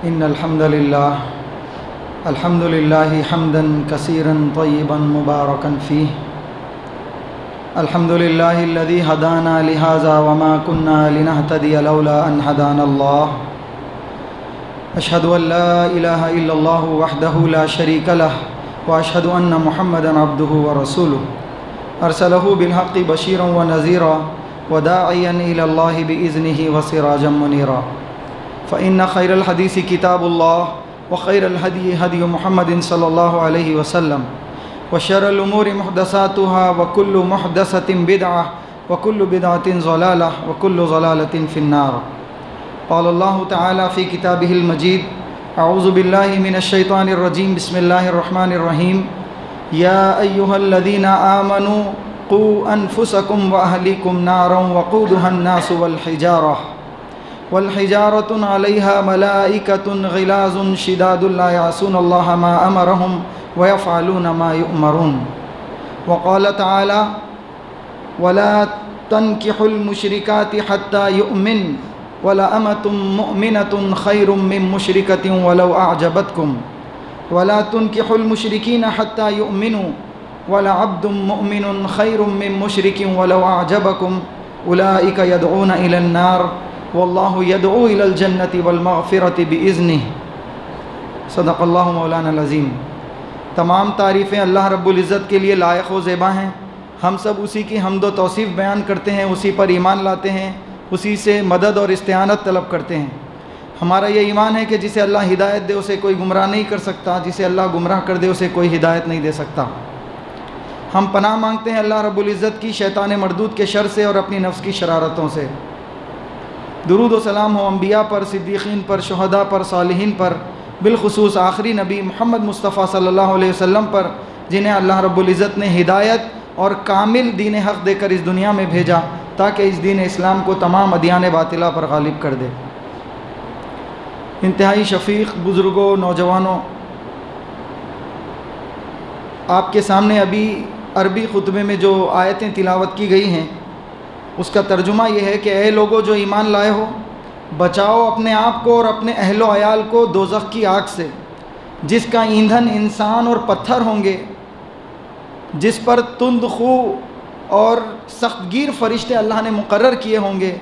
إن الحمد لله حمدا كثيرا طيبا مباركا فيه. الحمد لله الذي هدانا لهذا وما كنا لنهتدي لولا أن هدانا الله. أشهد أن لا إله إلا الله وحده لا شريك له وأشهد أن محمدا عبده ورسوله أرسله بالحق بشيرا ونذيرا وداعيا إلى الله بإذنه وسراجا منيرا. فإن خير الحديث كتاب الله وخير الهدي هدي محمد صلى الله عليه وسلم وشر الأمور محدثاتها وكل محدثة بدعة وكل بدعة ضلالة وكل ضلالة في النار. قال الله تعالى في كتابه المجيد: أعوذ بالله من الشيطان الرجيم بسم الله الرحمن الرحيم. يا أيها الذين آمنوا قوا أنفسكم وأهليكم نارا وقودها الناس والحجارة عليها ملائكة غلاظ شداد لا يعصون الله ما أمرهم ويفعلون ما يؤمرون. وقال تعالى: ولا تنكحوا المشركات حتى يؤمن ولأمة مؤمنة خير من مشركة ولو أعجبتكم ولا تنكحوا المشركين حتى يؤمنوا ولعبد مؤمن خير من مشرك ولو أعجبكم أولئك يدعون إلى النار واللہ یدعو الی الجنۃ والمغفرۃ بإذنہ. صدق اللہ مولانا العظیم. تمام تعریفیں اللہ رب العزت کے لیے لائق و زیبا ہیں. ہم سب اسی کی حمد و توصیف بیان کرتے ہیں، اسی پر ایمان لاتے ہیں، اسی سے مدد اور استعانت طلب کرتے ہیں. ہمارا یہ ایمان ہے کہ جسے اللہ ہدایت دے اسے کوئی گمراہ نہیں کر سکتا، جسے اللہ گمراہ کر دے اسے کوئی ہدایت نہیں دے سکتا. ہم پناہ مانگتے ہیں اللہ رب العزت کی شیطان مردود کے شر سے اور اپنی نفس کی شرارتوں سے. درود و سلام ہو انبیاء پر، صدیقین پر، شہداء پر، صالحین پر، بالخصوص آخری نبی محمد مصطفیٰ صلی اللہ علیہ وسلم پر، جنہیں اللہ رب العزت نے ہدایت اور کامل دین حق دے کر اس دنیا میں بھیجا تاکہ اس دین اسلام کو تمام ادیان باطلہ پر غالب کر دے. انتہائی شفیق بزرگوں، نوجوانوں، آپ کے سامنے ابھی عربی خطبے میں جو آیتیں تلاوت کی گئی ہیں اس کا ترجمہ یہ ہے کہ اے لوگوں جو ایمان لائے ہو، بچاؤ اپنے آپ کو اور اپنے اہل و عیال کو دوزخ کی آگ سے، جس کا ایندھن انسان اور پتھر ہوں گے، جس پر تند خو اور سخت گیر فرشتے اللہ نے مقرر کیے ہوں گے،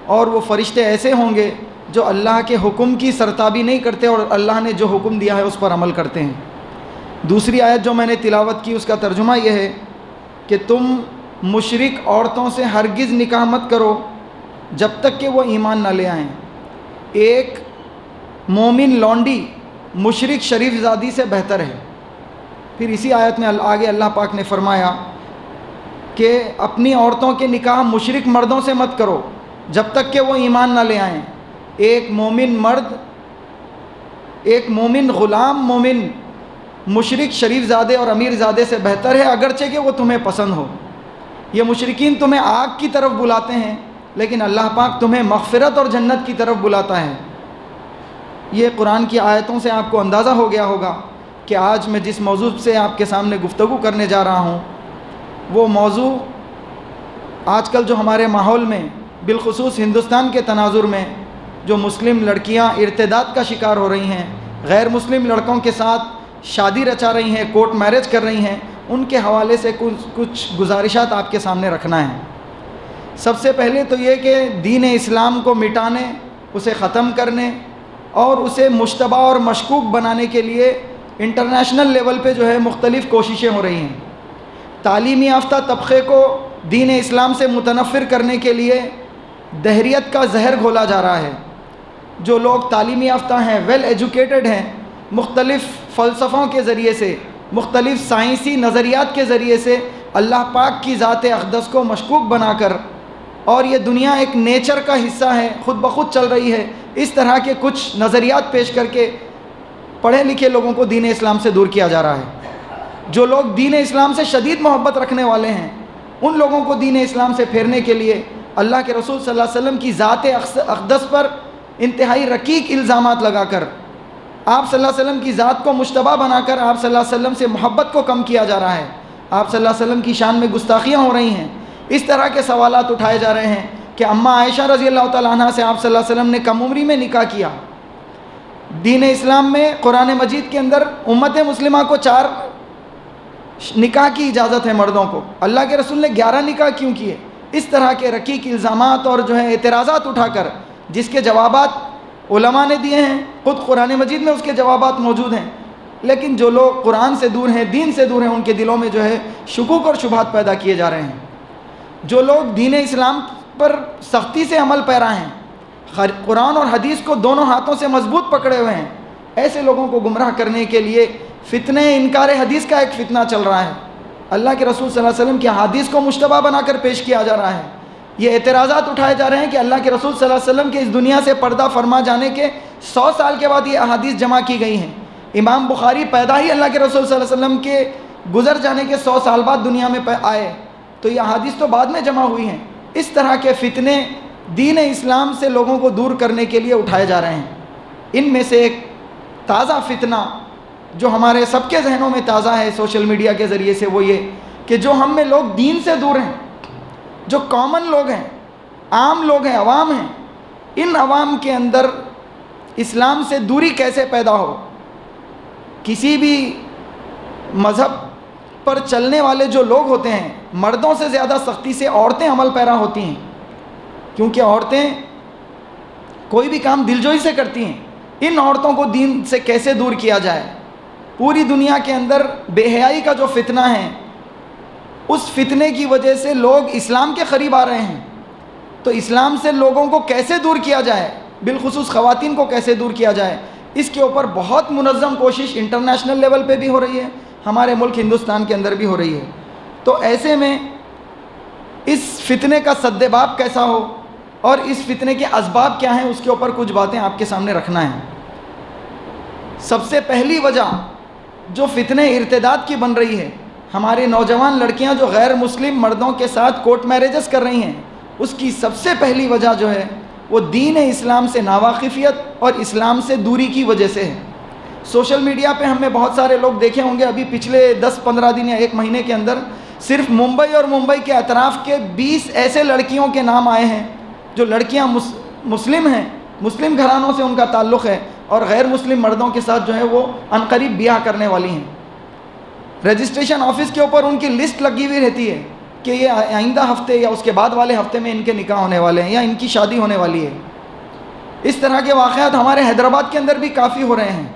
اور وہ فرشتے ایسے ہوں گے جو اللہ کے حکم کی سرتابی نہیں کرتے اور اللہ نے جو حکم دیا ہے اس پر عمل کرتے ہیں. دوسری آیت جو میں نے تلاوت کی اس کا ترجمہ یہ ہے کہ تم مشرک عورتوں سے ہرگز نکاح مت کرو جب تک کہ وہ ایمان نہ لے آئیں. ایک مومن لونڈی مشرک شریف زادی سے بہتر ہے. پھر اسی آیت میں آگے اللہ پاک نے فرمایا کہ اپنی عورتوں کے نکاح مشرک مردوں سے مت کرو جب تک کہ وہ ایمان نہ لے آئیں. ایک مومن مرد، ایک مومن غلام مومن مشرک شریف زادے اور امیر زادے سے بہتر ہے، اگرچہ کہ وہ تمہیں پسند ہو. یہ مشرکین تمہیں آگ کی طرف بلاتے ہیں لیکن اللہ پاک تمہیں مغفرت اور جنت کی طرف بلاتا ہے. یہ قرآن کی آیتوں سے آپ کو اندازہ ہو گیا ہوگا کہ آج میں جس موضوع سے آپ کے سامنے گفتگو کرنے جا رہا ہوں وہ موضوع آج کل جو ہمارے ماحول میں بالخصوص ہندوستان کے تناظر میں جو مسلم لڑکیاں ارتداد کا شکار ہو رہی ہیں، غیر مسلم لڑکوں کے ساتھ شادی رچا رہی ہیں، کورٹ میرج کر رہی ہیں، ان کے حوالے سے کچھ گزارشات آپ کے سامنے رکھنا ہے. سب سے پہلے تو یہ کہ دین اسلام کو مٹانے، اسے ختم کرنے اور اسے مشتبہ اور مشکوک بنانے کے لیے انٹرنیشنل لیول پہ جو ہے مختلف کوششیں ہو رہی ہیں. تعلیم یافتہ طبقے کو دین اسلام سے متنفر کرنے کے لیے دہریت کا زہر گھولا جا رہا ہے. جو لوگ تعلیم یافتہ ہیں، ویل ایجوکیٹڈ ہیں، مختلف فلسفوں کے ذریعے سے، مختلف سائنسی نظریات کے ذریعے سے اللہ پاک کی ذات اقدس کو مشکوک بنا کر، اور یہ دنیا ایک نیچر کا حصہ ہے، خود بخود چل رہی ہے، اس طرح کے کچھ نظریات پیش کر کے پڑھے لکھے لوگوں کو دین اسلام سے دور کیا جا رہا ہے. جو لوگ دین اسلام سے شدید محبت رکھنے والے ہیں ان لوگوں کو دین اسلام سے پھیرنے کے لیے اللہ کے رسول صلی اللہ علیہ وسلم کی ذات اقدس پر انتہائی رقیق الزامات لگا کر، آپ صلی اللہ علیہ وسلم کی ذات کو مشتبہ بنا کر آپ صلی اللہ علیہ وسلم سے محبت کو کم کیا جا رہا ہے. آپ صلی اللہ علیہ وسلم کی شان میں گستاخیاں ہو رہی ہیں. اس طرح کے سوالات اٹھائے جا رہے ہیں کہ اماں عائشہ رضی اللہ تعالیٰ عنہ سے آپ صلی اللہ علیہ وسلم نے کم عمری میں نکاح کیا. دین اسلام میں قرآن مجید کے اندر امت مسلمہ کو 4 نکاح کی اجازت ہے مردوں کو. اللہ کے رسول نے 11 نکاح کیوں کیے؟ اس طرح کے رقیق الزامات اور جو ہے اعتراضات اٹھا کر جس کے جوابات علماء نے دیے ہیں، خود قرآن مجید میں اس کے جوابات موجود ہیں، لیکن جو لوگ قرآن سے دور ہیں، دین سے دور ہیں، ان کے دلوں میں جو ہے شکوک اور شبہات پیدا کیے جا رہے ہیں. جو لوگ دین اسلام پر سختی سے عمل پیرا ہیں، قرآن اور حدیث کو دونوں ہاتھوں سے مضبوط پکڑے ہوئے ہیں، ایسے لوگوں کو گمراہ کرنے کے لیے فتنہ انکار حدیث کا ایک فتنہ چل رہا ہے. اللہ کے رسول صلی اللہ علیہ وسلم کی حدیث کو مشتبہ بنا کر پیش کیا جا رہا ہے. یہ اعتراضات اٹھائے جا رہے ہیں کہ اللہ کے رسول صلی اللہ علیہ وسلم کے اس دنیا سے پردہ فرما جانے کے 100 سال کے بعد یہ احادیث جمع کی گئی ہیں. امام بخاری پیدا ہی اللہ کے رسول صلی اللہ علیہ وسلم کے گزر جانے کے 100 سال بعد دنیا میں آئے، تو یہ احادیث تو بعد میں جمع ہوئی ہیں. اس طرح کے فتنے دین اسلام سے لوگوں کو دور کرنے کے لیے اٹھائے جا رہے ہیں. ان میں سے ایک تازہ فتنہ جو ہمارے سب کے ذہنوں میں تازہ ہے سوشل میڈیا کے ذریعے سے، وہ یہ کہ جو ہم میں لوگ دین سے دور ہیں، جو کامن لوگ ہیں، عام لوگ ہیں، عوام ہیں، ان عوام کے اندر اسلام سے دوری کیسے پیدا ہو. کسی بھی مذہب پر چلنے والے جو لوگ ہوتے ہیں، مردوں سے زیادہ سختی سے عورتیں عمل پیرا ہوتی ہیں، کیونکہ عورتیں کوئی بھی کام دلجوئی سے کرتی ہیں. ان عورتوں کو دین سے کیسے دور کیا جائے؟ پوری دنیا کے اندر بے حیائی کا جو فتنہ ہے، اس فتنے کی وجہ سے لوگ اسلام کے قریب آ رہے ہیں. تو اسلام سے لوگوں کو کیسے دور کیا جائے، بالخصوص خواتین کو کیسے دور کیا جائے، اس کے اوپر بہت منظم کوشش انٹرنیشنل لیول پہ بھی ہو رہی ہے، ہمارے ملک ہندوستان کے اندر بھی ہو رہی ہے. تو ایسے میں اس فتنے کا سدباب کیسا ہو اور اس فتنے کے اسباب کیا ہیں، اس کے اوپر کچھ باتیں آپ کے سامنے رکھنا ہے. سب سے پہلی وجہ جو فتنے ارتداد کی بن رہی ہے، ہماری نوجوان لڑکیاں جو غیر مسلم مردوں کے ساتھ کورٹ میرجز کر رہی ہیں، اس کی سب سے پہلی وجہ جو ہے وہ دین اسلام سے ناواقفیت اور اسلام سے دوری کی وجہ سے ہے. سوشل میڈیا پہ ہم نے بہت سارے لوگ دیکھے ہوں گے، ابھی پچھلے 10-15 دن یا 1 مہینے کے اندر صرف ممبئی اور ممبئی کے اطراف کے 20 ایسے لڑکیوں کے نام آئے ہیں جو لڑکیاں مسلم ہیں، مسلم گھرانوں سے ان کا تعلق ہے، اور غیر مسلم مردوں کے ساتھ جو ہے وہ عنقریب بیاہ کرنے والی ہیں. رجسٹریشن آفس کے اوپر ان کی لسٹ لگی ہوئی رہتی ہے کہ یہ آئندہ ہفتے یا اس کے بعد والے ہفتے میں ان کے نکاح ہونے والے ہیں یا ان کی شادی ہونے والی ہے. اس طرح کے واقعات ہمارے حیدرآباد کے اندر بھی کافی ہو رہے ہیں.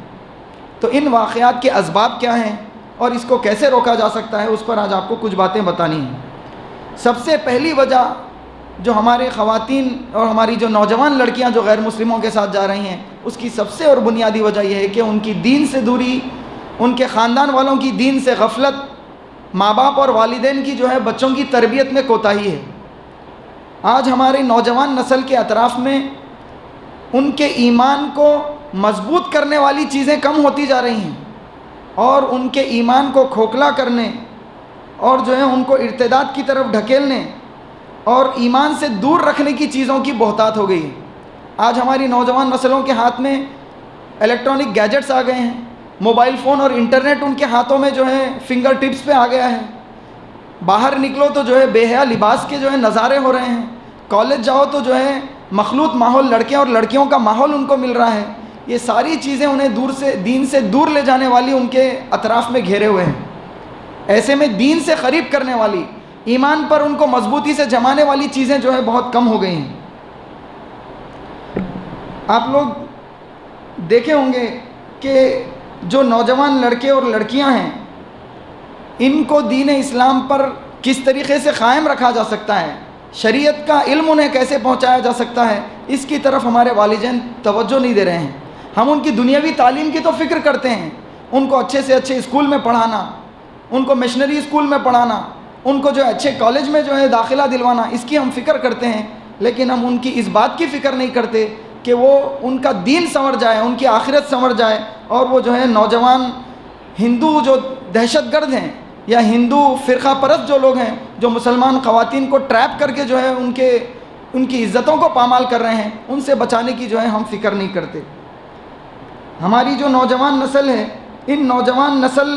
تو ان واقعات کے اسباب کیا ہیں اور اس کو کیسے روکا جا سکتا ہے، اس پر آج آپ کو کچھ باتیں بتانی ہیں. سب سے پہلی وجہ جو ہمارے خواتین اور ہماری جو نوجوان لڑکیاں جو غیر مسلموں کے ساتھ جا رہی ہیں، اس کی سب سے اور بنیادی وجہ یہ ہے کہ ان کی دین سے دوری، ان کے خاندان والوں کی دین سے غفلت، ماں باپ اور والدین کی جو ہے بچوں کی تربیت میں کوتاہی ہے. آج ہماری نوجوان نسل کے اطراف میں ان کے ایمان کو مضبوط کرنے والی چیزیں کم ہوتی جا رہی ہیں، اور ان کے ایمان کو کھوکھلا کرنے اور جو ہے ان کو ارتداد کی طرف ڈھکیلنے اور ایمان سے دور رکھنے کی چیزوں کی بہتات ہو گئی ہے. آج ہماری نوجوان نسلوں کے ہاتھ میں الیکٹرانک گیجٹس آ گئے ہیں، موبائل فون اور انٹرنیٹ ان کے ہاتھوں میں جو ہے فنگر ٹپس پہ آ گیا ہے. باہر نکلو تو جو ہے بے حیا لباس کے جو ہے نظارے ہو رہے ہیں، کالج جاؤ تو جو ہے مخلوط ماحول، لڑکے اور لڑکیوں کا ماحول ان کو مل رہا ہے. یہ ساری چیزیں انہیں دین سے دور لے جانے والی ان کے اطراف میں گھیرے ہوئے ہیں. ایسے میں دین سے قریب کرنے والی، ایمان پر ان کو مضبوطی سے جمانے والی چیزیں جو ہے بہت کم ہو گئی ہیں. آپ لوگ دیکھے ہوں گے کہ جو نوجوان لڑکے اور لڑکیاں ہیں، ان کو دین اسلام پر کس طریقے سے قائم رکھا جا سکتا ہے، شریعت کا علم انہیں کیسے پہنچایا جا سکتا ہے، اس کی طرف ہمارے والدین توجہ نہیں دے رہے ہیں. ہم ان کی دنیاوی تعلیم کی تو فکر کرتے ہیں، ان کو اچھے سے اچھے اسکول میں پڑھانا، ان کو مشنری اسکول میں پڑھانا، ان کو جو ہے اچھے کالج میں جو ہے داخلہ دلوانا، اس کی ہم فکر کرتے ہیں. لیکن ہم ان کی اس بات کی فکر نہیں کرتے کہ وہ ان کا دین سنور جائے، ان کی آخرت سنور جائے، اور وہ جو ہے نوجوان ہندو جو دہشت گرد ہیں یا ہندو فرقہ پرست جو لوگ ہیں، جو مسلمان خواتین کو ٹریپ کر کے جو ہے ان کی عزتوں کو پامال کر رہے ہیں، ان سے بچانے کی جو ہے ہم فکر نہیں کرتے. ہماری جو نوجوان نسل ہے، ان نوجوان نسل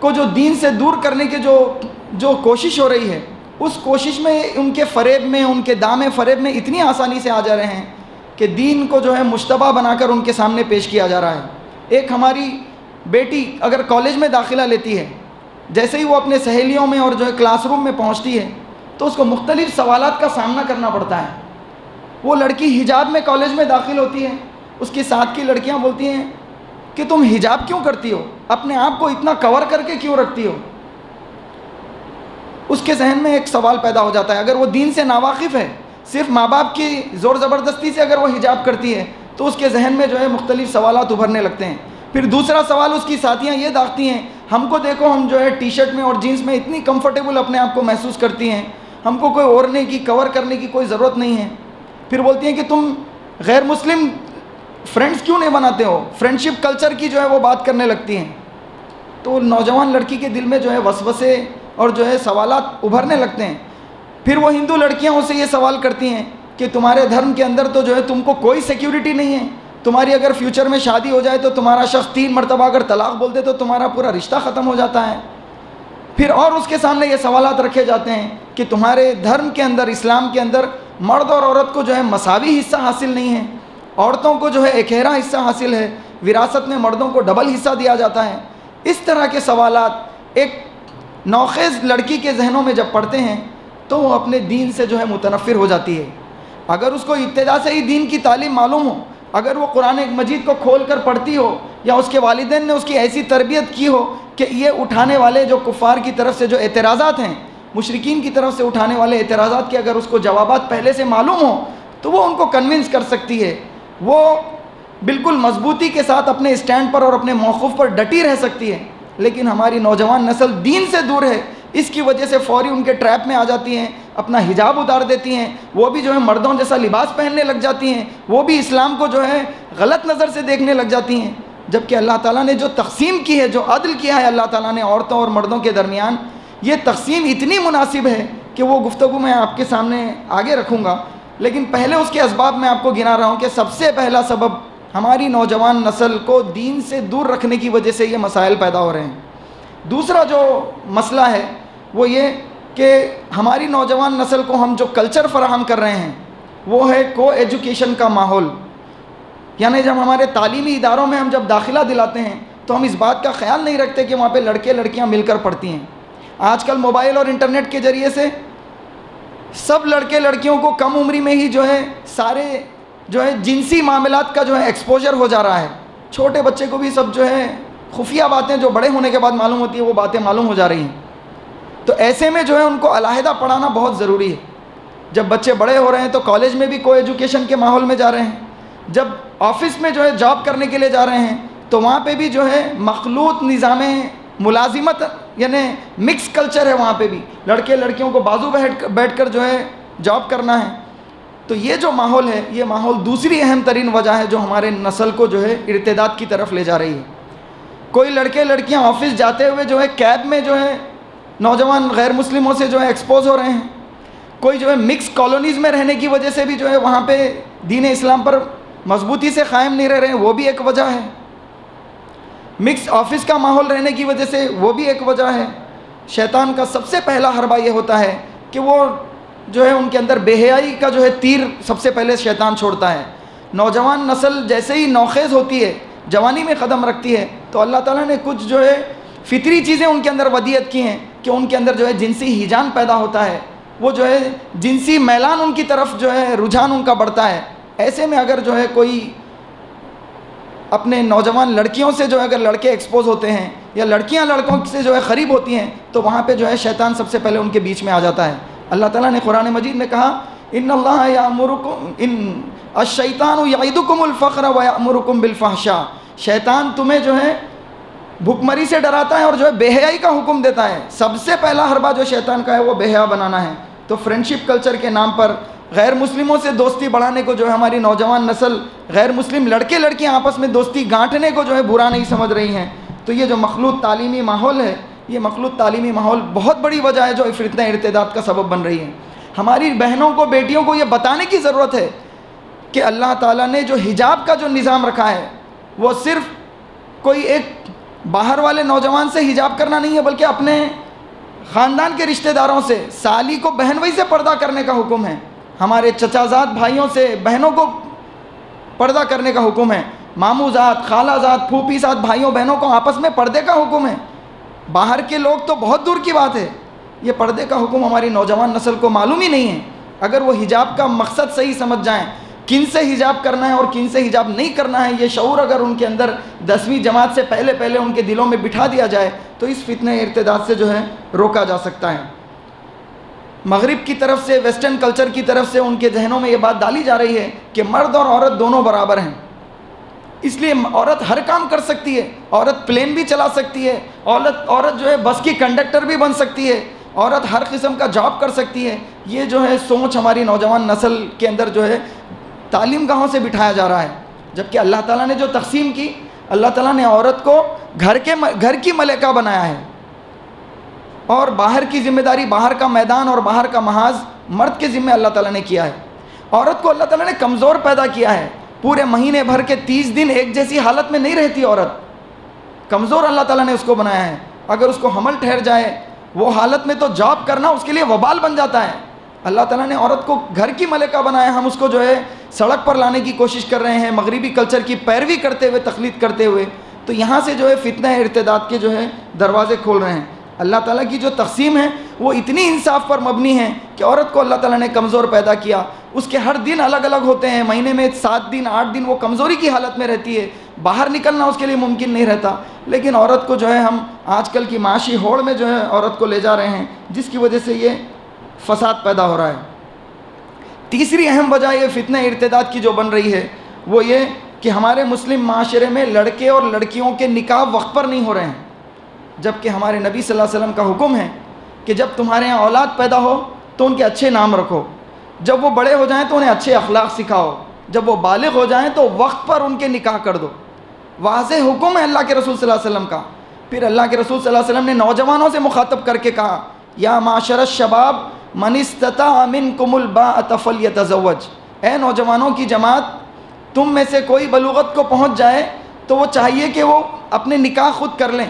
کو جو دین سے دور کرنے کے جو کوشش ہو رہی ہے، اس کوشش میں ان کے فریب میں، ان کے دام فریب میں اتنی آسانی سے آ جا رہے ہیں کہ دین کو جو ہے مشتبہ بنا کر ان کے سامنے پیش کیا جا رہا ہے۔ ایک ہماری بیٹی اگر کالج میں داخلہ لیتی ہے، جیسے ہی وہ اپنے سہیلیوں میں اور جو ہے کلاس روم میں پہنچتی ہے تو اس کو مختلف سوالات کا سامنا کرنا پڑتا ہے۔ وہ لڑکی حجاب میں کالج میں داخل ہوتی ہے، اس کے ساتھ کی لڑکیاں بولتی ہیں کہ تم حجاب کیوں کرتی ہو، اپنے آپ کو اتنا کور کر کے کیوں رکھتی ہو؟ اس کے ذہن میں ایک سوال پیدا ہو جاتا ہے۔ اگر وہ دین سے ناواقف ہے، صرف ماں باپ کی زور زبردستی سے اگر وہ حجاب کرتی ہے تو اس کے ذہن میں جو ہے مختلف سوالات ابھرنے لگتے ہیں۔ پھر دوسرا سوال اس کی ساتھیاں یہ داغتی ہیں، ہم کو دیکھو ہم جو ہے ٹی شرٹ میں اور جینس میں اتنی کمفرٹیبل اپنے آپ کو محسوس کرتی ہیں، ہم کو کوئی اوڑھنے کی کور کرنے کی کوئی ضرورت نہیں ہے۔ پھر بولتی ہیں کہ تم غیر مسلم فرینڈز کیوں نہیں بناتے ہو، فرینڈشپ کلچر کی جو ہے وہ بات کرنے لگتی ہیں۔ تو نوجوان لڑکی کے دل میں جو ہے وسوسے اور جو ہے سوالات ابھرنے لگتے ہیں۔ پھر وہ ہندو لڑکیاں اسے یہ سوال کرتی ہیں کہ تمہارے دھرم کے اندر تو جو ہے تم کو کوئی سیکیورٹی نہیں ہے، تمہاری اگر فیوچر میں شادی ہو جائے تو تمہارا شخص 3 مرتبہ اگر طلاق بول دے تو تمہارا پورا رشتہ ختم ہو جاتا ہے۔ پھر اور اس کے سامنے یہ سوالات رکھے جاتے ہیں کہ تمہارے دھرم کے اندر، اسلام کے اندر مرد اور عورت کو جو ہے مساوی حصہ حاصل نہیں ہے، عورتوں کو جو ہے اکیرا حصہ حاصل ہے، وراثت میں مردوں کو ڈبل حصہ دیا جاتا ہے۔ اس طرح کے سوالات ایک نوخیز لڑکی کے ذہنوں میں جب پڑتے ہیں تو وہ اپنے دین سے جو ہے متنفر ہو جاتی ہے۔ اگر اس کو ابتدا سے ہی دین کی تعلیم معلوم ہو، اگر وہ قرآن مجید کو کھول کر پڑھتی ہو، یا اس کے والدین نے اس کی ایسی تربیت کی ہو کہ یہ اٹھانے والے جو کفار کی طرف سے جو اعتراضات ہیں، مشرکین کی طرف سے اٹھانے والے اعتراضات کے اگر اس کو جوابات پہلے سے معلوم ہوں تو وہ ان کو کنونس کر سکتی ہے، وہ بالکل مضبوطی کے ساتھ اپنے اسٹینڈ پر اور اپنے موقف پر ڈٹی رہ سکتی ہے۔ لیکن ہماری نوجوان نسل دین سے دور ہے، اس کی وجہ سے فوری ان کے ٹریپ میں آ جاتی ہیں، اپنا حجاب اتار دیتی ہیں، وہ بھی جو ہے مردوں جیسا لباس پہننے لگ جاتی ہیں، وہ بھی اسلام کو جو ہے غلط نظر سے دیکھنے لگ جاتی ہیں۔ جبکہ اللہ تعالیٰ نے جو تقسیم کی ہے، جو عدل کیا ہے اللہ تعالیٰ نے عورتوں اور مردوں کے درمیان، یہ تقسیم اتنی مناسب ہے کہ وہ گفتگو میں آپ کے سامنے آگے رکھوں گا۔ لیکن پہلے اس کے اسباب میں آپ کو گنا رہا ہوں کہ سب سے پہلا سبب ہماری نوجوان نسل کو دین سے دور رکھنے کی وجہ سے یہ مسائل پیدا ہو رہے ہیں۔ دوسرا جو مسئلہ ہے وہ یہ کہ ہماری نوجوان نسل کو ہم جو کلچر فراہم کر رہے ہیں وہ ہے کو ایجوکیشن کا ماحول، یعنی جب ہمارے تعلیمی اداروں میں ہم جب داخلہ دلاتے ہیں تو ہم اس بات کا خیال نہیں رکھتے کہ وہاں پہ لڑکے لڑکیاں مل کر پڑھتی ہیں۔ آج کل موبائل اور انٹرنیٹ کے ذریعے سے سب لڑکے لڑکیوں کو کم عمری میں ہی جو ہے سارے جو ہے جنسی معاملات کا جو ہے ایکسپوجر ہو جا رہا ہے۔ چھوٹے بچے کو بھی سب جو ہے خفیہ باتیں جو بڑے ہونے کے بعد معلوم ہوتی ہیں وہ باتیں معلوم ہو جا رہی ہیں۔ تو ایسے میں جو ہے ان کو علیحدہ پڑھانا بہت ضروری ہے۔ جب بچے بڑے ہو رہے ہیں تو کالج میں بھی کو ایجوکیشن کے ماحول میں جا رہے ہیں، جب آفس میں جو ہے جاب کرنے کے لیے جا رہے ہیں تو وہاں پہ بھی جو ہے مخلوط نظام ملازمت، یعنی مکس کلچر ہے، وہاں پہ بھی لڑکے لڑکیوں کو بازو بیٹھ کر جو ہے جاب کرنا ہے۔ تو یہ جو ماحول ہے، یہ ماحول دوسری اہم ترین وجہ ہے جو ہمارے نسل کو جو ہے ارتداد کی طرف لے جا رہی ہے۔ کوئی لڑکے لڑکیاں آفس جاتے ہوئے جو ہے کیب میں جو ہے نوجوان غیر مسلموں سے جو ہے ایکسپوز ہو رہے ہیں، کوئی جو ہے مکس کالونیز میں رہنے کی وجہ سے بھی جو ہے وہاں پہ دین اسلام پر مضبوطی سے قائم نہیں رہ رہے ہیں، وہ بھی ایک وجہ ہے۔ مکس آفس کا ماحول رہنے کی وجہ سے وہ بھی ایک وجہ ہے۔ شیطان کا سب سے پہلا حربہ یہ ہوتا ہے کہ وہ جو ہے ان کے اندر بے حیائی کا جو ہے تیر سب سے پہلے شیطان چھوڑتا ہے۔ نوجوان نسل جیسے ہی نوخیز ہوتی ہے، جوانی میں قدم رکھتی ہے، تو اللہ تعالیٰ نے کچھ جو ہے فطری چیزیں ان کے اندر ودیعت کی ہیں کہ ان کے اندر جو ہے جنسی ہیجان پیدا ہوتا ہے، وہ جو ہے جنسی میلان ان کی طرف جو ہے رجحان ان کا بڑھتا ہے۔ ایسے میں اگر جو ہے کوئی اپنے نوجوان لڑکیوں سے جو ہے اگر لڑکے ایکسپوز ہوتے ہیں یا لڑکیاں لڑکوں سے جو ہے قریب ہوتی ہیں تو وہاں پہ جو ہے شیطان سب سے پہلے ان کے بیچ میں آ جاتا ہے۔ اللہ تعالیٰ نے قرآن مجید میں کہا ان اللہ یامرکم ان الشیطان یعدکم الفقر ویامرکم بالفحشاء، شیطان تمہیں جو ہے بھوکمری سے ڈراتا ہے اور جو ہے بے حیائی کا حکم دیتا ہے۔ سب سے پہلا حربہ جو شیطان کا ہے وہ بے حیا بنانا ہے۔ تو فرینڈشپ کلچر کے نام پر غیر مسلموں سے دوستی بڑھانے کو جو ہے ہماری نوجوان نسل غیر مسلم لڑکے لڑکیاں آپس میں دوستی گانٹھنے کو جو ہے برا نہیں سمجھ رہی ہیں۔ تو یہ جو مخلوط تعلیمی ماحول ہے، یہ مخلوط تعلیمی ماحول بہت بڑی وجہ ہے جو فتنہ ارتداد کا سبب بن رہی ہے۔ ہماری بہنوں کو بیٹیوں کو یہ بتانے کی ضرورت ہے کہ اللہ تعالیٰ نے جو حجاب کا جو نظام رکھا ہے وہ صرف کوئی ایک باہر والے نوجوان سے حجاب کرنا نہیں ہے، بلکہ اپنے خاندان کے رشتہ داروں سے، سالی کو بہن بھائی سے پردہ کرنے کا حکم ہے، ہمارے چچا زاد بھائیوں سے، بہنوں کو پردہ کرنے کا حکم ہے. ماموں ذات، خالہ ذات، پھوپھی ذات، بھائیوں بہنوں کو آپس میں پردے کا حکم ہے. باہر کے لوگ تو بہت دور کی بات ہے، یہ پردے کا حکم ہماری نوجوان نسل کو معلوم ہی نہیں ہے. اگر وہ حجاب کا مقصد صحیح سمجھ جائیں، کن سے حجاب کرنا ہے اور کن سے حجاب نہیں کرنا ہے، یہ شعور اگر ان کے اندر 10ویں جماعت سے پہلے ان کے دلوں میں بٹھا دیا جائے تو اس فتنہ ارتداد سے جو ہے روکا جا سکتا ہے. مغرب کی طرف سے، ویسٹرن کلچر کی طرف سے ان کے ذہنوں میں یہ بات ڈالی جا رہی ہے کہ مرد اور عورت دونوں برابر ہیں، اس لیے عورت ہر کام کر سکتی ہے، عورت پلین بھی چلا سکتی ہے، عورت جو ہے بس کی کنڈکٹر بھی بن سکتی ہے، عورت ہر قسم کا جاب کر سکتی ہے. یہ جو ہے سوچ ہماری نوجوان نسل کے اندر جو ہے تعلیم گاہوں سے بٹھایا جا رہا ہے. جبکہ اللہ تعالیٰ نے جو تقسیم کی، اللہ تعالیٰ نے عورت کو گھر کی ملکہ بنایا ہے، اور باہر کی ذمہ داری، باہر کا میدان اور باہر کا محاذ مرد کے ذمہ اللہ تعالیٰ نے کیا ہے. عورت کو اللہ تعالیٰ نے کمزور پیدا کیا ہے، پورے مہینے بھر کے 30 دن ایک جیسی حالت میں نہیں رہتی عورت، کمزور اللہ تعالیٰ نے اس کو بنایا ہے. اگر اس کو حمل ٹھہر جائے وہ حالت میں تو جاب کرنا اس کے لیے وبال بن جاتا ہے. اللہ تعالیٰ نے عورت کو گھر کی ملکہ بنایا، ہم اس کو جو ہے سڑک پر لانے کی کوشش کر رہے ہیں، مغربی کلچر کی پیروی کرتے ہوئے، تقلید کرتے ہوئے. تو یہاں سے جو ہے فتنہ ارتداد کے جو ہے دروازے کھول رہے ہیں. اللہ تعالیٰ کی جو تقسیم ہے وہ اتنی انصاف پر مبنی ہے کہ عورت کو اللہ تعالیٰ نے کمزور پیدا کیا، اس کے ہر دن الگ الگ ہوتے ہیں، مہینے میں 7 دن 8 دن وہ کمزوری کی حالت میں رہتی ہے، باہر نکلنا اس کے لیے ممکن نہیں رہتا. لیکن عورت کو جو ہے ہم آج کل کی معاشی ہوڑ میں جو ہے عورت کو لے جا رہے ہیں، جس کی وجہ سے یہ فساد پیدا ہو رہا ہے. تیسری اہم وجہ یہ فتنہ ارتداد کی جو بن رہی ہے وہ یہ کہ ہمارے مسلم معاشرے میں لڑکے اور لڑکیوں کے نکاح وقت پر نہیں ہو رہے ہیں، جبکہ ہمارے نبی صلی اللہ علیہ وسلم کا حکم ہے کہ جب تمہارے یہاں اولاد پیدا ہو تو ان کے اچھے نام رکھو، جب وہ بڑے ہو جائیں تو انہیں اچھے اخلاق سکھاؤ، جب وہ بالغ ہو جائیں تو وقت پر ان کے نکاح کر دو. واضح حکم ہے اللہ کے رسول صلی اللہ علیہ وسلم کا. پھر اللہ کے رسول صلی اللہ علیہ وسلم نے نوجوانوں سے مخاطب کر کے کہا، یا معاشر الشباب من استطاع منکم الباءۃ فلیتزوج. اے نوجوانوں کی جماعت، تم میں سے کوئی بلوغت کو پہنچ جائے تو وہ چاہیے کہ وہ اپنے نکاح خود کر لیں.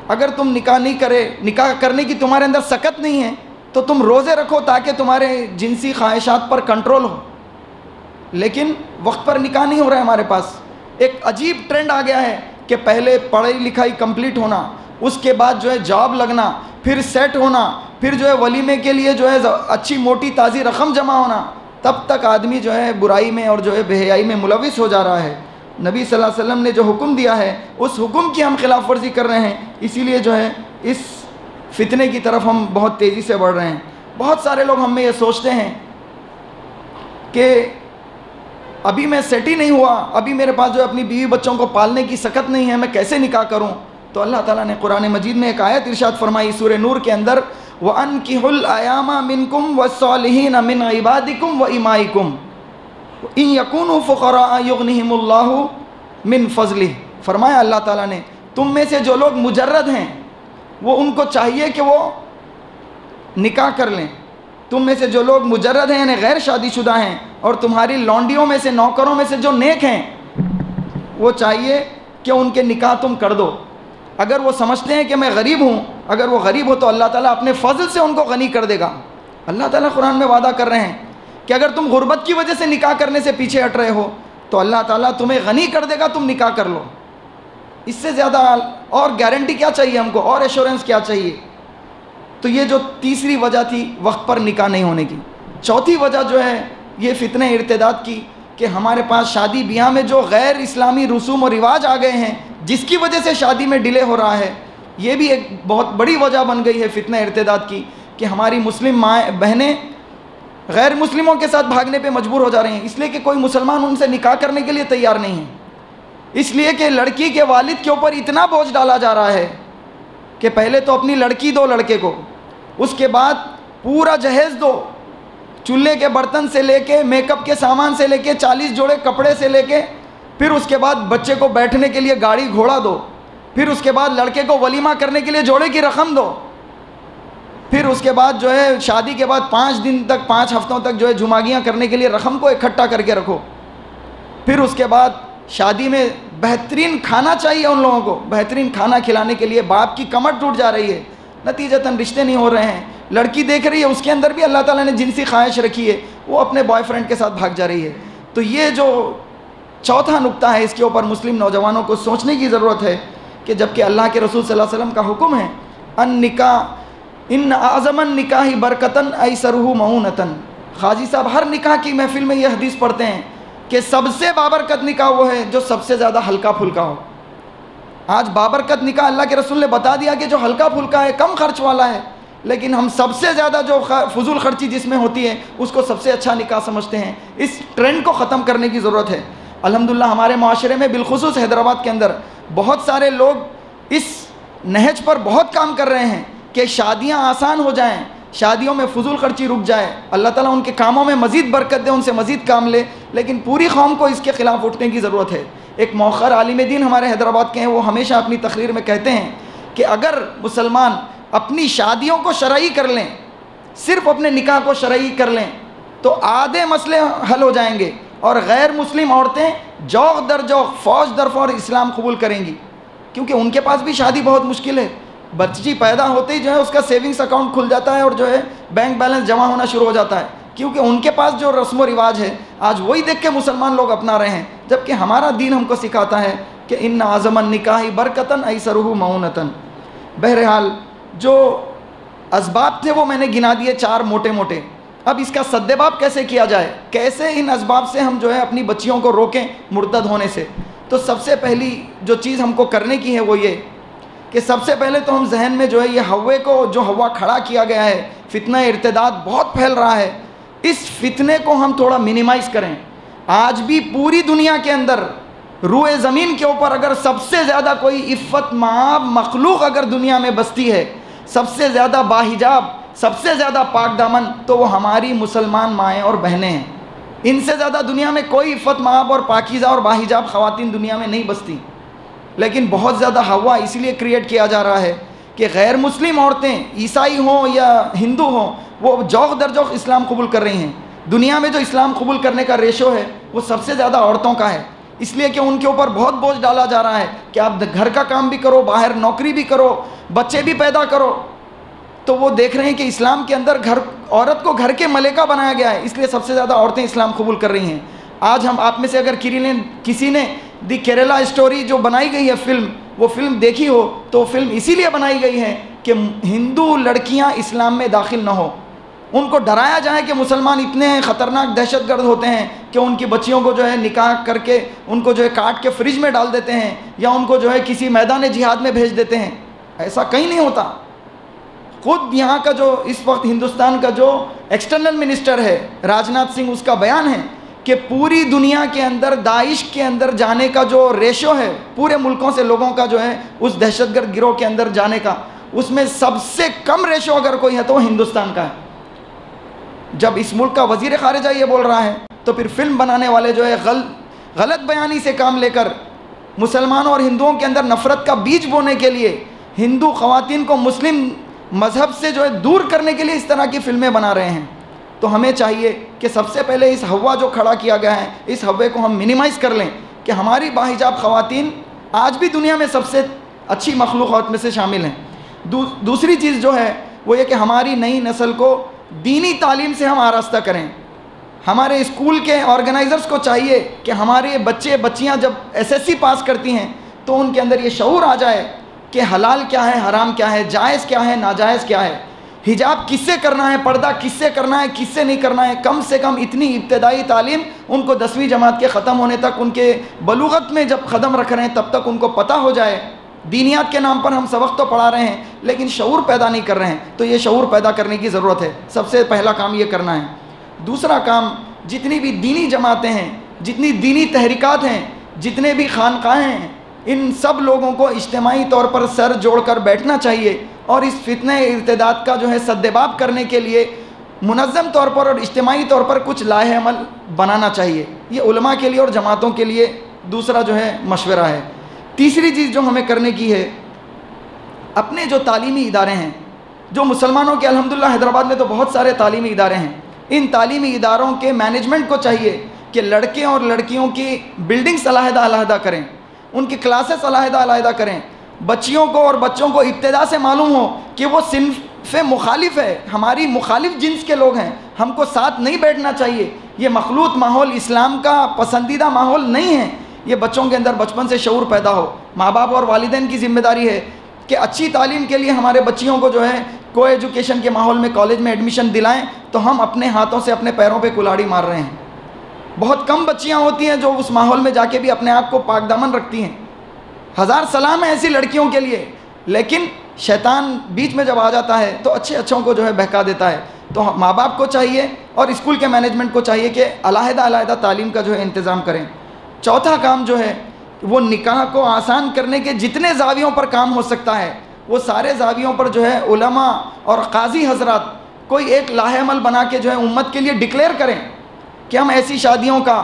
اگر تم نکاح نہیں کرے، نکاح کرنے کی تمہارے اندر سکت نہیں ہے تو تم روزے رکھو تاکہ تمہارے جنسی خواہشات پر کنٹرول ہو. لیکن وقت پر نکاح نہیں ہو رہا ہے ہمارے پاس. ایک عجیب ٹرینڈ آ گیا ہے کہ پہلے پڑھائی لکھائی کمپلیٹ ہونا، اس کے بعد جو ہے جاب لگنا، پھر سیٹ ہونا، پھر جو ہے ولیمے کے لیے جو ہے اچھی موٹی تازی رقم جمع ہونا، تب تک آدمی جو ہے برائی میں اور جو ہے بے حیائی میں ملوث ہو جا رہا ہے. نبی صلی اللہ علیہ وسلم نے جو حکم دیا ہے اس حکم کی ہم خلاف ورزی کر رہے ہیں، اسی لیے جو ہے اس فتنے کی طرف ہم بہت تیزی سے بڑھ رہے ہیں. بہت سارے لوگ ہم میں یہ سوچتے ہیں کہ ابھی میں سیٹ ہی نہیں ہوا، ابھی میرے پاس جو اپنی بیوی بچوں کو پالنے کی سکت نہیں ہے، میں کیسے نکاح کروں؟ تو اللہ تعالیٰ نے قرآن مجید میں ایک آیت ارشاد فرمائی سورہ نور کے اندر، وَأَنْكِحُوا الْأَيَامَ مِنْكُمْ وَالصَّالِحِينَ مِنْ عِبَادِكُمْ وَإِمَائِكُمْ إِنْ يَكُونُوا فُقَرَاءَ يُغْنِهِمُ اللَّهُ مِنْ فَضْلِهِ. فرمایا اللہ تعالیٰ نے تم میں سے جو لوگ مجرد ہیں وہ ان کو چاہیے کہ وہ نکاح کر لیں. تم میں سے جو لوگ مجرد ہیں یعنی غیر شادی شدہ ہیں، اور تمہاری لونڈیوں میں سے، نوکروں میں سے جو نیک ہیں، وہ چاہیے کہ ان کے نکاح تم کر دو. اگر وہ سمجھتے ہیں کہ میں غریب ہوں، اگر وہ غریب ہو تو اللہ تعالیٰ اپنے فضل سے ان کو غنی کر دے گا. اللہ تعالیٰ قرآن میں وعدہ کر رہے ہیں کہ اگر تم غربت کی وجہ سے نکاح کرنے سے پیچھے ہٹ رہے ہو تو اللہ تعالیٰ تمہیں غنی کر دے گا، تم نکاح کر لو. اس سے زیادہ اور گارنٹی کیا چاہیے ہم کو، اور ایشورنس کیا چاہیے؟ تو یہ جو تیسری وجہ تھی وقت پر نکاح نہیں ہونے کی. چوتھی وجہ جو ہے یہ فتنہ ارتداد کی کہ ہمارے پاس شادی بیاہ میں جو غیر اسلامی رسوم و رواج آ گئے ہیں جس کی وجہ سے شادی میں ڈیلے ہو رہا ہے، یہ بھی ایک بہت بڑی وجہ بن گئی ہے فتنہ ارتداد کی کہ ہماری مسلم مائیں بہنیں غیر مسلموں کے ساتھ بھاگنے پہ مجبور ہو جا رہے ہیں، اس لیے کہ کوئی مسلمان ان سے نکاح کرنے کے لیے تیار نہیں ہے. اس لیے کہ لڑکی کے والد کے اوپر اتنا بوجھ ڈالا جا رہا ہے کہ پہلے تو اپنی لڑکی دو لڑکے کو، اس کے بعد پورا جہیز دو، چولہے کے برتن سے لے کے میک اپ کے سامان سے لے کے 40 جوڑے کپڑے سے لے کے، پھر اس کے بعد بچے کو بیٹھنے کے لیے گاڑی گھوڑا دو، پھر اس کے بعد لڑکے کو ولیمہ کرنے کے لیے جوڑے کی رقم دو، پھر اس کے بعد جو ہے شادی کے بعد 5 دن تک 5 ہفتوں تک جو ہے جھماگیاں کرنے کے لیے رقم کو اکٹھا کر کے رکھو، پھر اس کے بعد شادی میں بہترین کھانا چاہیے ان لوگوں کو، بہترین کھانا کھلانے کے لیے باپ کی کمر ٹوٹ جا رہی ہے، نتیجتاً رشتے نہیں ہو رہے ہیں. لڑکی دیکھ رہی ہے اس کے اندر بھی اللہ تعالیٰ نے جنسی خواہش رکھی ہے، وہ اپنے بوائے فرینڈ کے ساتھ بھاگ جا رہی ہے. تو یہ جو چوتھا نقطہ ہے، اس کے اوپر مسلم نوجوانوں کو سوچنے کی ضرورت ہے کہ جبکہ اللہ کے رسول صلی اللہ علیہ وسلم کا حکم ہے ان اعظم النکاح برکتاً ایسرہ معونتاً، حاجی صاحب ہر نکاح کی محفل میں یہ حدیث پڑھتے ہیں کہ سب سے بابرکت نکاح وہ ہے جو سب سے زیادہ ہلکا پھلکا ہو۔ آج بابرکت نکاح اللہ کے رسول نے بتا دیا کہ جو ہلکا پھلکا ہے، کم خرچ والا ہے، لیکن ہم سب سے زیادہ جو فضول خرچی جس میں ہوتی ہے اس کو سب سے اچھا نکاح سمجھتے ہیں۔ اس ٹرینڈ کو ختم کرنے کی ضرورت ہے۔ الحمدللہ ہمارے معاشرے میں بالخصوص حیدرآباد کے اندر بہت سارے لوگ اس نہج پر بہت کام کر رہے ہیں کہ شادیاں آسان ہو جائیں، شادیوں میں فضول خرچی رک جائے، اللہ تعالیٰ ان کے کاموں میں مزید برکت دے، ان سے مزید کام لے، لیکن پوری قوم کو اس کے خلاف اٹھنے کی ضرورت ہے۔ ایک موخر عالم دین ہمارے حیدرآباد کے ہیں، وہ ہمیشہ اپنی تقریر میں کہتے ہیں کہ اگر مسلمان اپنی شادیوں کو شرعی کر لیں، صرف اپنے نکاح کو شرعی کر لیں تو آدھے مسئلے حل ہو جائیں گے، اور غیر مسلم عورتیں جوق در جوق، فوج در فوج اسلام قبول کریں گی، کیونکہ ان کے پاس بھی شادی بہت مشکل ہے۔ بچی پیدا ہوتے ہی جو ہے اس کا سیونگز اکاؤنٹ کھل جاتا ہے اور جو ہے بینک بیلنس جمع ہونا شروع ہو جاتا ہے، کیونکہ ان کے پاس جو رسم و رواج ہے آج وہی دیکھ کے مسلمان لوگ اپنا رہے ہیں، جبکہ ہمارا دین ہم کو سکھاتا ہے کہ ان اعظم النکاح برکتاً ایسرہ معونتاً۔ بہرحال جو اسباب تھے وہ میں نے گنا دیے 4 موٹے موٹے۔ اب اس کا سدباب کیسے کیا جائے، کیسے ان اسباب سے ہم جو ہے اپنی بچیوں کو روکیں مرتد ہونے سے؟ تو سب سے پہلی جو چیز ہم کو کرنے کی ہے وہ یہ کہ سب سے پہلے تو ہم ذہن میں جو ہے یہ ہوے کو جو ہوا کھڑا کیا گیا ہے، فتنہ ارتداد بہت پھیل رہا ہے، اس فتنے کو ہم تھوڑا منیمائز کریں۔ آج بھی پوری دنیا کے اندر روئے زمین کے اوپر اگر سب سے زیادہ کوئی عفت مآب مخلوق اگر دنیا میں بستی ہے، سب سے زیادہ باحجاب، سب سے زیادہ پاک دامن، تو وہ ہماری مسلمان مائیں اور بہنیں ہیں۔ ان سے زیادہ دنیا میں کوئی عفت مآب اور پاکیزہ اور باحجاب خواتین دنیا میں نہیں بستی، لیکن بہت زیادہ ہوا اس لیے کریٹ کیا جا رہا ہے کہ غیر مسلم عورتیں، عیسائی ہوں یا ہندو ہوں، وہ جوق در جوق اسلام قبول کر رہی ہیں۔ دنیا میں جو اسلام قبول کرنے کا ریشو ہے وہ سب سے زیادہ عورتوں کا ہے، اس لیے کہ ان کے اوپر بہت بوجھ ڈالا جا رہا ہے کہ آپ گھر کا کام بھی کرو، باہر نوکری بھی کرو، بچے بھی پیدا کرو۔ تو وہ دیکھ رہے ہیں کہ اسلام کے اندر عورت کو گھر کے ملکہ بنایا گیا ہے، اس لیے سب سے زیادہ عورتیں اسلام قبول کر رہی ہیں۔ آج ہم آپ میں سے اگر کسی نے دی کیرلا اسٹوری جو بنائی گئی ہے فلم، وہ فلم دیکھی ہو تو فلم اسی لیے بنائی گئی ہے کہ ہندو لڑکیاں اسلام میں داخل نہ ہو، ان کو ڈرایا جائے کہ مسلمان اتنے خطرناک دہشت گرد ہوتے ہیں کہ ان کی بچیوں کو جو ہے نکاح کر کے ان کو جو ہے کاٹ کے فریج میں ڈال دیتے ہیں یا ان کو جو ہے کسی میدان جہاد میں بھیج دیتے ہیں۔ ایسا کہیں نہیں ہوتا۔ خود یہاں کا جو اس وقت ہندوستان کا جو ایکسٹرنل منسٹر ہے راجناتھ سنگھ، اس کا بیان ہے کہ پوری دنیا کے اندر داعش کے اندر جانے کا جو ریشو ہے پورے ملکوں سے لوگوں کا جو ہے اس دہشت گرد گروہ کے اندر جانے کا، اس میں سب سے کم ریشو اگر کوئی ہے تو وہ ہندوستان کا ہے۔ جب اس ملک کا وزیر خارجہ یہ بول رہا ہے تو پھر فلم بنانے والے جو ہے غلط بیانی سے کام لے کر مسلمانوں اور ہندوؤں کے اندر نفرت کا بیج بونے کے لیے، ہندو خواتین کو مسلم مذہب سے جو ہے دور کرنے کے لیے اس طرح کی فلمیں بنا رہے ہیں۔ تو ہمیں چاہیے کہ سب سے پہلے اس ہوا جو کھڑا کیا گیا ہے اس ہوے کو ہم منیمائز کر لیں کہ ہماری باحجاب خواتین آج بھی دنیا میں سب سے اچھی مخلوقات میں سے شامل ہیں۔ دوسری چیز جو ہے وہ یہ کہ ہماری نئی نسل کو دینی تعلیم سے ہم آراستہ کریں۔ ہمارے اسکول کے آرگنائزرز کو چاہیے کہ ہمارے بچے بچیاں جب SSC پاس کرتی ہیں تو ان کے اندر یہ شعور آ جائے کہ حلال کیا ہے، حرام کیا ہے، جائز کیا ہے، ناجائز کیا ہے، حجاب کس سے کرنا ہے، پردہ کس سے کرنا ہے، کس سے نہیں کرنا ہے۔ کم سے کم اتنی ابتدائی تعلیم ان کو 10ویں جماعت کے ختم ہونے تک، ان کے بلوغت میں جب قدم رکھ رہے ہیں تب تک ان کو پتہ ہو جائے۔ دینیات کے نام پر ہم سبق تو پڑھا رہے ہیں لیکن شعور پیدا نہیں کر رہے ہیں، تو یہ شعور پیدا کرنے کی ضرورت ہے۔ سب سے پہلا کام یہ کرنا ہے۔ دوسرا کام، جتنی بھی دینی جماعتیں ہیں، جتنی دینی تحریکات ہیں، جتنے بھی خانقاہیں ہیں، ان سب لوگوں کو اجتماعی طور پر سر جوڑ کر بیٹھنا چاہیے اور اس فتنہ ارتداد کا جو ہے سدباب کرنے کے لیے منظم طور پر اور اجتماعی طور پر کچھ لائحہ عمل بنانا چاہیے۔ یہ علماء کے لیے اور جماعتوں کے لیے دوسرا جو ہے مشورہ ہے۔ تیسری چیز جو ہمیں کرنے کی ہے، اپنے جو تعلیمی ادارے ہیں، جو مسلمانوں کے الحمدللہ حیدرآباد میں تو بہت سارے تعلیمی ادارے ہیں، ان تعلیمی اداروں کے مینجمنٹ کو چاہیے کہ لڑکے اور لڑکیوں کی بلڈنگز علیحدہ علیحدہ کریں، ان کی کلاسز علیحدہ علیحدہ کریں، بچیوں کو اور بچوں کو ابتدا سے معلوم ہو کہ وہ صنف مخالف ہے، ہماری مخالف جنس کے لوگ ہیں، ہم کو ساتھ نہیں بیٹھنا چاہیے۔ یہ مخلوط ماحول اسلام کا پسندیدہ ماحول نہیں ہے. یہ بچوں کے اندر بچپن سے شعور پیدا ہو. ماں باپ اور والدین کی ذمہ داری ہے کہ اچھی تعلیم کے لیے ہمارے بچیوں کو جو ہے کو ایجوکیشن کے ماحول میں کالج میں ایڈمیشن دلائیں. تو ہم اپنے ہاتھوں سے اپنے پیروں پہ کلاڑی مار رہے ہیں. بہت کم بچیاں ہوتی ہیں جو اس ماحول میں جا کے بھی اپنے آپ کو پاک دامن رکھتی ہیں. ہزار سلام ہے ایسی لڑکیوں کے لیے, لیکن شیطان بیچ میں جب آ جاتا ہے تو اچھوں کو جو ہے بہکا دیتا ہے. تو ماں باپ کو چاہیے اور اسکول کے مینجمنٹ کو چاہیے کہ علیحدہ تعلیم کا جو ہے انتظام کریں. چوتھا کام جو ہے وہ نکاح کو آسان کرنے کے جتنے زاویوں پر کام ہو سکتا ہے وہ سارے زاویوں پر جو ہے علماء اور قاضی حضرات کوئی ایک لاہ عمل بنا کے جو ہے امت کے لیے ڈکلیئر کریں کہ ہم ایسی شادیوں کا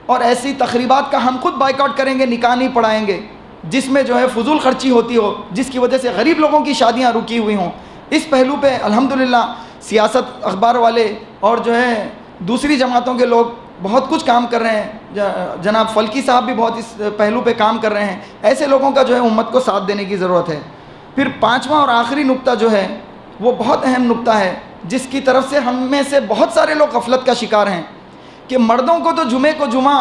اور ایسی تقریبات کا ہم خود بائیکاٹ کریں گے, نکاح نہیں پڑھائیں گے جس میں جو ہے فضول خرچی ہوتی ہو, جس کی وجہ سے غریب لوگوں کی شادیاں رکی ہوئی ہوں. اس پہلو پہ الحمدللہ سیاست اخبار والے اور جو ہے دوسری جماعتوں کے لوگ بہت کچھ کام کر رہے ہیں. جناب فلکی صاحب بھی بہت اس پہلو پہ کام کر رہے ہیں. ایسے لوگوں کا جو ہے امت کو ساتھ دینے کی ضرورت ہے. پھر پانچواں اور آخری نقطہ جو ہے وہ بہت اہم نقطہ ہے جس کی طرف سے ہم میں سے بہت سارے لوگ غفلت کا شکار ہیں کہ مردوں کو تو جمعے کو جمعہ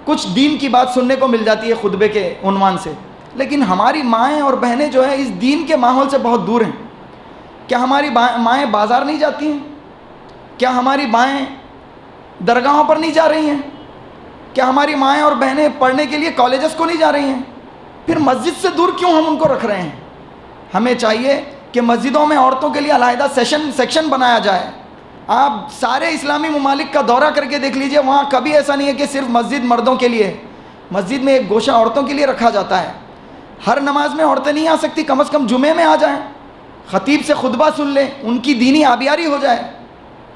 کچھ دین کی بات سننے کو مل جاتی ہے خطبے کے عنوان سے, لیکن ہماری مائیں اور بہنیں جو ہے اس دین کے ماحول سے بہت دور ہیں. کیا ہماری مائیں بازار نہیں جاتی ہیں؟ کیا ہماری مائیں درگاہوں پر نہیں جا رہی ہیں؟ کیا ہماری مائیں اور بہنیں پڑھنے کے لیے کالجز کو نہیں جا رہی ہیں؟ پھر مسجد سے دور کیوں ہم ان کو رکھ رہے ہیں؟ ہمیں چاہیے کہ مسجدوں میں عورتوں کے لیے علیحدہ سیکشن بنایا جائے. آپ سارے اسلامی ممالک کا دورہ کر کے دیکھ لیجئے, وہاں کبھی ایسا نہیں ہے کہ صرف مسجد مردوں کے لیے ہے. مسجد میں ایک گوشہ عورتوں کے لیے رکھا جاتا ہے. ہر نماز میں عورتیں نہیں آ سکتی, کم از کم جمعے میں آ جائیں, خطیب سے خطبہ سن لیں, ان کی دینی آبیاری ہو جائے.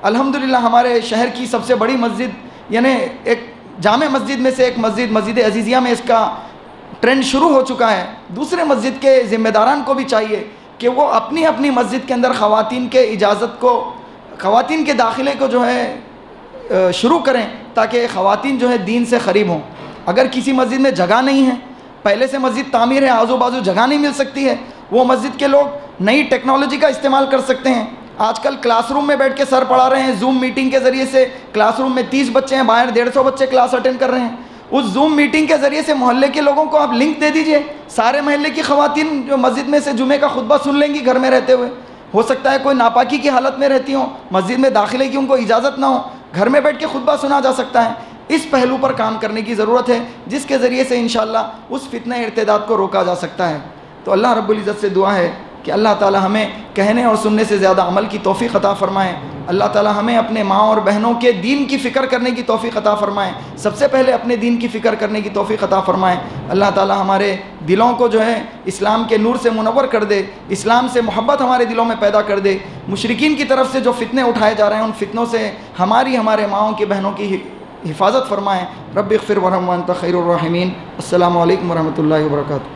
الحمدللہ ہمارے شہر کی سب سے بڑی مسجد یعنی ایک جامع مسجد میں سے ایک مسجد عزیزیہ میں اس کا ٹرینڈ شروع ہو چکا ہے. دوسرے مسجد کے ذمہ داران کو بھی چاہیے کہ وہ اپنی اپنی مسجد کے اندر خواتین کے اجازت کو, خواتین کے داخلے کو جو ہے شروع کریں تاکہ خواتین جو ہے دین سے قریب ہوں. اگر کسی مسجد میں جگہ نہیں ہے, پہلے سے مسجد تعمیر ہے, آزو بازو جگہ نہیں مل سکتی ہے, وہ مسجد کے لوگ نئی ٹیکنالوجی کا استعمال کر سکتے ہیں. آج کل کلاس روم میں بیٹھ کے سر پڑھا رہے ہیں, زوم میٹنگ کے ذریعے سے کلاس روم میں 30 بچے ہیں, باہر 150 بچے کلاس اٹینڈ کر رہے ہیں. اس زوم میٹنگ کے ذریعے سے محلے کے لوگوں کو آپ لنک دے دیجئے, سارے محلے کی خواتین جو مسجد میں سے جمعے کا خطبہ سن لیں گی گھر میں رہتے ہوئے. ہو سکتا ہے کوئی ناپاکی کی حالت میں رہتی ہوں, مسجد میں داخلے کی ان کو اجازت نہ ہو, گھر میں بیٹھ کے خطبہ سنا جا سکتا ہے. اس پہلو پر کام کرنے کی ضرورت ہے جس کے ذریعے سے انشاءاللہ اس فتنہ ارتداد کو روکا جا سکتا ہے. تو اللہ رب العزت سے دعا ہے کہ اللہ تعالی ہمیں کہنے اور سننے سے زیادہ عمل کی توفیق عطا فرمائے. اللہ تعالی ہمیں اپنے ماں اور بہنوں کے دین کی فکر کرنے کی توفیق عطا فرمائے. سب سے پہلے اپنے دین کی فکر کرنے کی توفیق عطا فرمائے. اللہ تعالی ہمارے دلوں کو جو ہے اسلام کے نور سے منور کر دے, اسلام سے محبت ہمارے دلوں میں پیدا کر دے. مشرکین کی طرف سے جو فتنے اٹھائے جا رہے ہیں ان فتنوں سے ہمارے ماؤں کی بہنوں کی حفاظت فرمائے. رب اغفر ورحم وانت خیر الراحمین. السلام علیکم ورحمۃ اللہ وبرکاتہ.